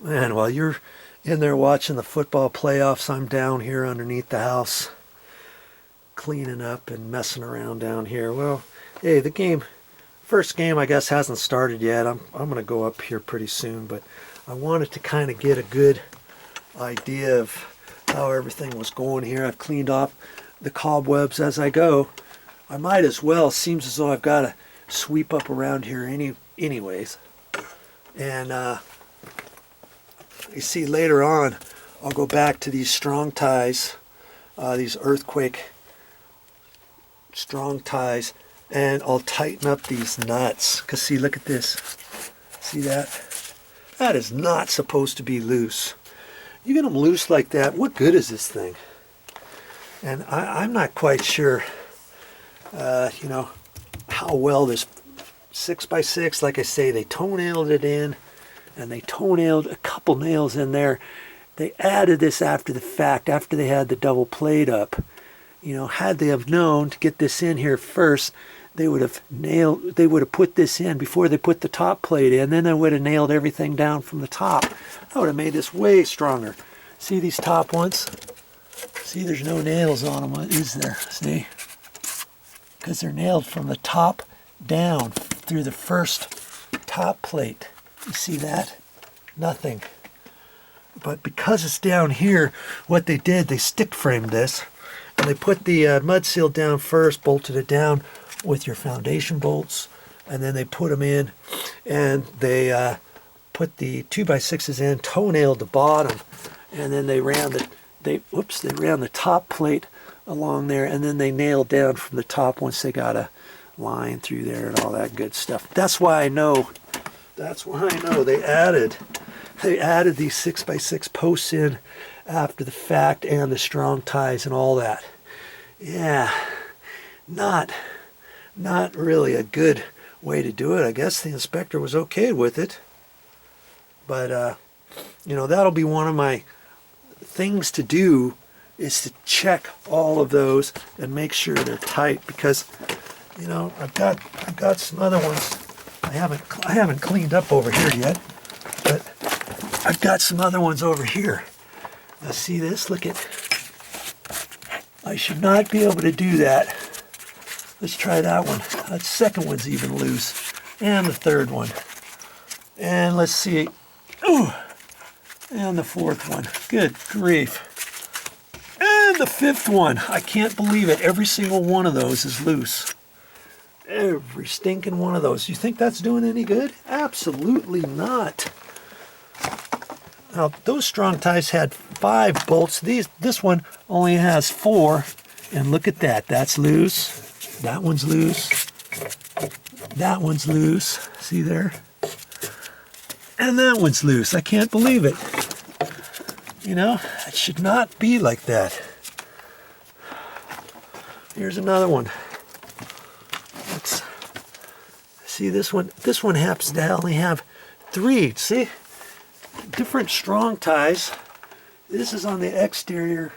Man, while you're in there watching the football playoffs, I'm down here underneath the house cleaning up and messing around down here. Well, hey, the first game I guess hasn't started yet. I'm going to go up here pretty soon, but I wanted to kind of get a good idea of how everything was going here. I've cleaned off the cobwebs as I go. I might as well. Seems as though I've got to sweep up around here anyways. And you see later on, I'll go back to these strong ties, these earthquake strong ties, and I'll tighten up these nuts. Because see, look at this. See that? That is not supposed to be loose. You get them loose like that, what good is this thing? And I'm not quite sure, you know, how well this 6x6, like I say, they toenailed it in, and they toenailed a couple nails in there. They added this after the fact, after they had the double plate up. You know, had they have known to get this in here first, they would have put this in before they put the top plate in. Then they would have nailed everything down from the top. That would have made this way stronger. See these top ones? See, there's no nails on them, is there? See? Because they're nailed from the top down through the first top plate. You see that? Nothing. But because it's down here, what they did, they stick framed this, and they put the mud seal down first, bolted it down with your foundation bolts, and then they put them in, and they put the 2x6s in, toenailed the bottom, and then they ran the top plate along there, and then they nailed down from the top once they got a line through there and all that good stuff. That's why I know. That's why I know they added these 6x6 posts in after the fact, and the strong ties and all that. Yeah, not really a good way to do it. I guess the inspector was okay with it, but you know, that'll be one of my things to do, is to check all of those and make sure they're tight, because you know, I've got some other ones I haven't cleaned up over here yet, but I've got some other ones over here. Now see this? Look at, I should not be able to do that. Let's try that one. That second one's even loose. And the third one. And let's see. Ooh. And the fourth one. Good grief. And the fifth one. I can't believe it. Every single one of those is loose. Every stinking one of those. You think that's doing any good? Absolutely not. Now, those strong ties had 5 bolts. This one only has 4. And look at that. That's loose. That one's loose. That one's loose. See there? And that one's loose. I can't believe it. You know, it should not be like that. Here's another one. Let's see this one. This one happens to only have 3. See? Different strong ties. This is on the exterior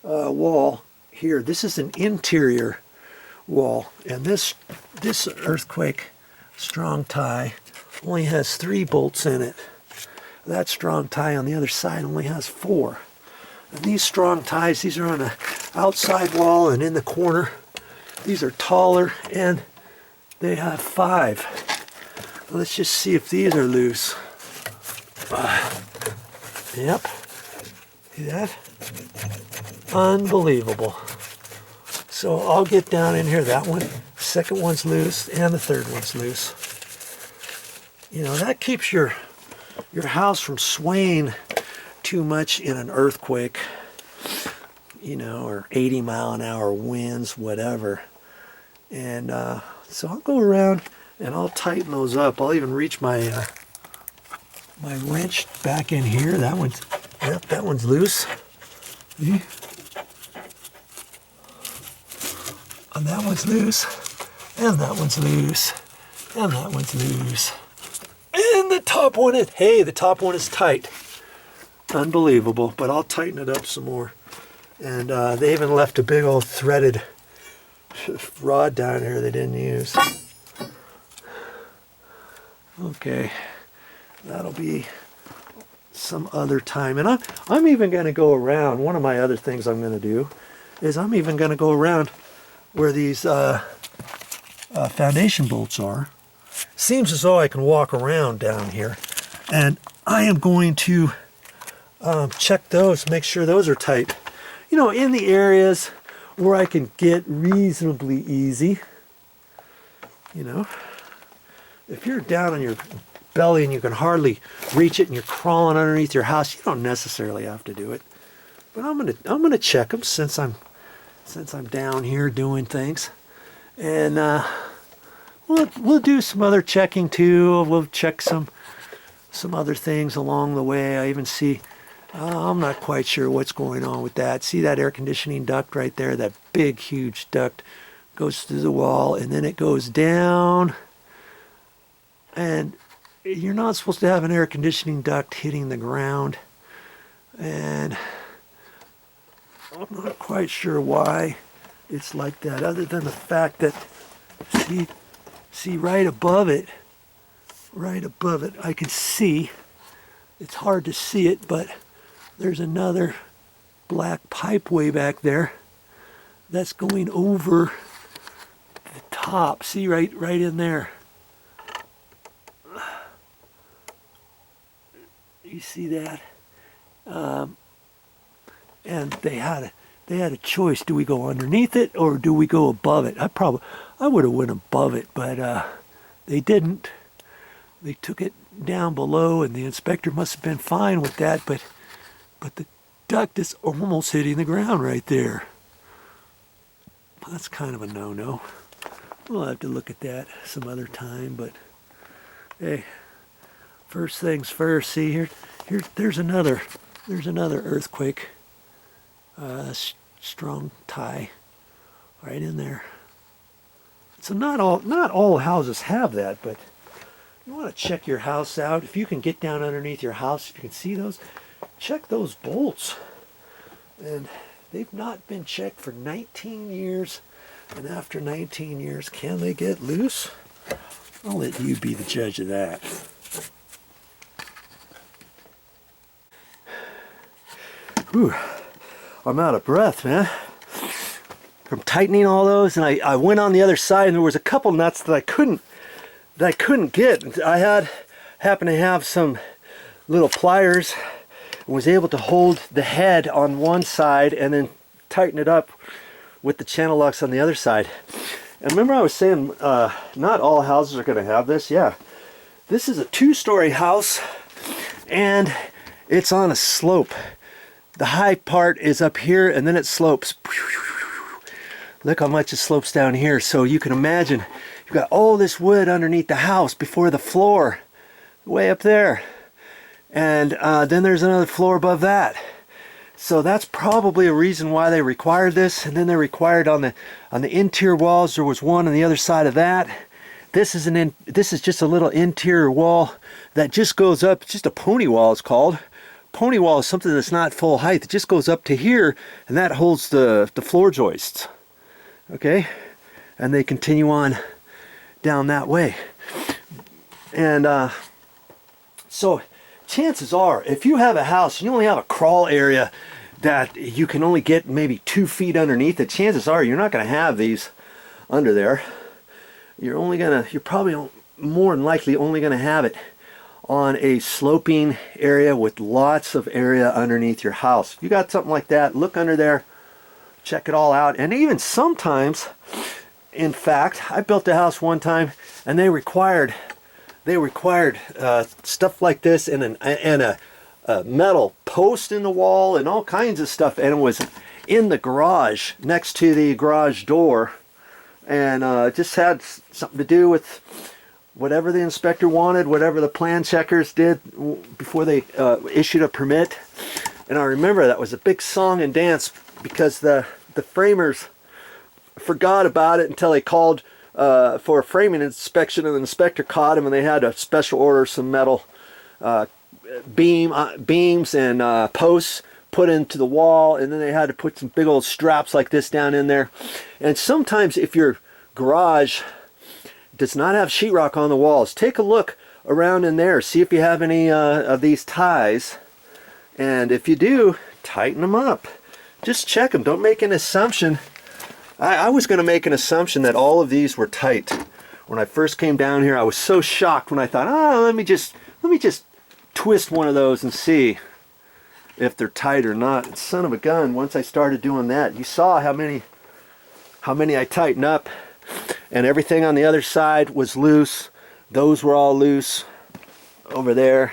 wall here. This is an interior wall, and this earthquake strong tie only has 3 bolts in it. That strong tie on the other side only has 4. And these strong ties, these are on the outside wall and in the corner. These are taller, and they have 5. Let's just see if these are loose. Yep. See that? Unbelievable. So I'll get down in here. That one, second one's loose, and the third one's loose. You know, that keeps your house from swaying too much in an earthquake, you know, or 80-mile-an-hour winds, whatever. And so I'll go around and I'll tighten those up. I'll even reach my my wrench back in here. That one's loose. See? And that one's loose. And that one's loose. And that one's loose. And the top one is, hey, the top one is tight. Unbelievable, but I'll tighten it up some more. And they even left a big old threaded rod down here they didn't use. Okay, that'll be some other time. And I'm even going to go around. One of my other things I'm going to do is I'm even going to go around where these foundation bolts are. Seems as though I can walk around down here, and I am going to check those, make sure those are tight. You know, in the areas where I can get reasonably easy. You know, if you're down on your belly and you can hardly reach it and you're crawling underneath your house, you don't necessarily have to do it. But I'm gonna check them since I'm down here doing things, and we'll do some other checking too. We'll check some other things along the way. I even see, I'm not quite sure what's going on with that. See that air conditioning duct right there? That big, huge duct goes through the wall, and then it goes down. And you're not supposed to have an air conditioning duct hitting the ground. And I'm not quite sure why it's like that, other than the fact that, see right above it, I can see, it's hard to see it, but there's another black pipe way back there that's going over the top. See right in there. You see that? And they had a choice. Do we go underneath it or do we go above it? I would have went above it, but they didn't. They took it down below, and the inspector must have been fine with that, but the duct is almost hitting the ground right there. That's kind of a no-no. We'll have to look at that some other time, but hey, first things first. See here, there's another earthquake. Strong tie right in there. So not all houses have that, but you want to check your house out. If you can get down underneath your house, if you can see those, check those bolts. And they've not been checked for 19 years. And after 19 years, can they get loose? I'll let you be the judge of that. Whew. I'm out of breath, man, from tightening all those. And I went on the other side, and there was a couple nuts that I couldn't get. I happened to have some little pliers and was able to hold the head on one side and then tighten it up with the channel locks on the other side. And remember I was saying not all houses are going to have this. Yeah, this is a 2-story house, and it's on a slope. The high part is up here, and then it slopes. Look how much it slopes down here. So you can imagine you've got all this wood underneath the house before the floor, way up there. And then there's another floor above that. So that's probably a reason why they required this. And then they required on the interior walls, there was one on the other side of that. This is just a little interior wall that just goes up, just a pony wall it's called. Pony wall is something that's not full height. It just goes up to here, and that holds the floor joists. Okay? And they continue on down that way. And so chances are, if you have a house and you only have a crawl area that you can only get maybe 2 feet underneath it, chances are you're not going to have these under there. You're probably more than likely only going to have it on a sloping area with lots of area underneath your house. If you got something like that, look under there, check it all out. And even sometimes, in fact, I built a house one time, and they required stuff like this and a metal post in the wall and all kinds of stuff, and it was in the garage next to the garage door, and it just had something to do with whatever the inspector wanted, whatever the plan checkers did before they issued a permit. And I remember that was a big song and dance because the framers forgot about it until they called for a framing inspection, and the inspector caught him, and they had to special order some metal beams and posts put into the wall, and then they had to put some big old straps like this down in there. And sometimes if your garage does not have sheetrock on the walls, take a look around in there, see if you have any of these ties And if you do, tighten them up. Just check them. Don't make an assumption. I was going to make an assumption that all of these were tight. When I first came down here, I was so shocked when I thought, oh, let me just twist one of those and see if they're tight or not. And son of a gun, once I started doing that, you saw how many I tightened up, and everything on the other side was loose. Those were all loose over there.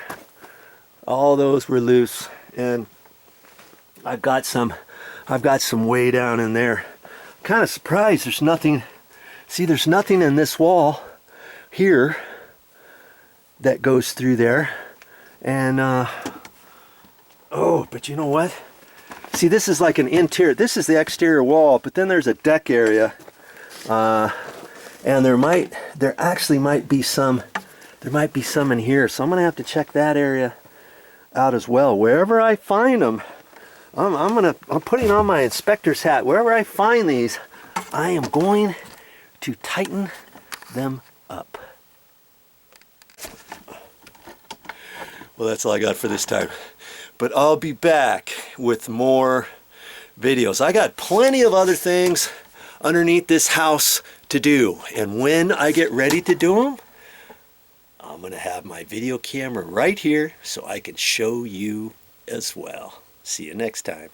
All those were loose, and I've got some way down in there. I'm kind of surprised there's nothing. See, there's nothing in this wall here that goes through there. And oh, but you know what? See, this is like an interior. This is the exterior wall, but then there's a deck area, and there actually might be some. There might be some in here, so I'm gonna have to check that area out as well. Wherever I find them, I'm putting on my inspector's hat. Wherever I find these, I am going to tighten them up. Well, that's all I got for this time. But I'll be back with more videos. I got plenty of other things underneath this house to do. And when I get ready to do them, I'm going to have my video camera right here so I can show you as well. See you next time.